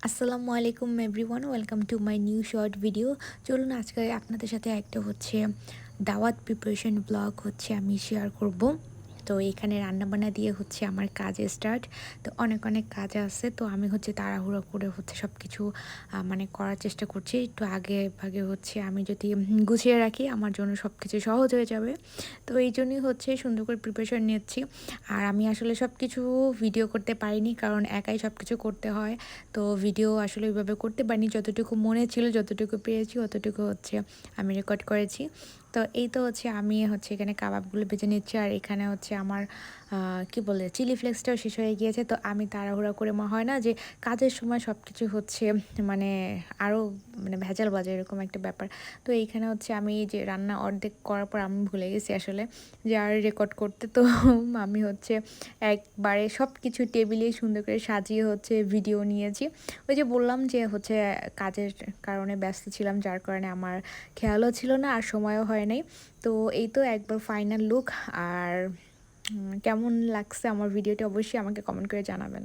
আসসালামু আলাইকুম everyone, welcome to my new short video. চলুন আজকে আপনাদের সাথে একটা দাওয়াত প্রিপারেশন ব্লগ আমি শেয়ার করব। তো এখানে রান্নাবান্না দিয়ে আমার কাজ স্টার্ট। তো অনেক অনেক কাজ আছে, তো আমি তাড়াহুড়ো করে সব কিছু মানে করার চেষ্টা করছি। একটু আগে ভাগে আমি যদি গুছিয়ে রাখি আমার জন্য সব কিছু সহজ হয়ে যাবে। তো এই জন্যই সুন্দর করে প্রিপারেশন নিচ্ছি। আর আমি আসলে সব কিছু ভিডিও করতে পারিনি, কারণ একাই সব কিছু করতে হয়। তো ভিডিও আসলে ওইভাবে করতে পারিনি, যতটুকু মনে ছিল যতটুকু পেরেছি অতটুকু আমি রেকর্ড করেছি। তো এই তো আমি এখানে কাবাবগুলো ভেজে নিচ্ছি, আর এখানে আমার কি বলে চিলি ফ্লেক্সটাও শেষ হয়ে গিয়েছে। তো আমি তাড়াহুড়া করে হয় না যে কাজের সময় সব কিছু মানে আরও মানে ভেজাল বাজে এরকম একটা ব্যাপার। তো এইখানে আমি যে রান্না অর্ধেক করার পর আমি ভুলে গেছি আসলে যে আর রেকর্ড করতে। তো আমি একবারে সব কিছু টেবিলে সুন্দর করে সাজিয়ে ভিডিও নিয়েছি। ওই যে বললাম যে কাজের কারণে ব্যস্ত ছিলাম, যার কারণে আমার খেয়ালও ছিল না আর সময়ও হয় নাই। তো এই তো একবার ফাইনাল লুক। আর কেমন লাগছে আমার ভিডিওটি অবশ্যই আমাকে কমেন্ট করে জানাবেন।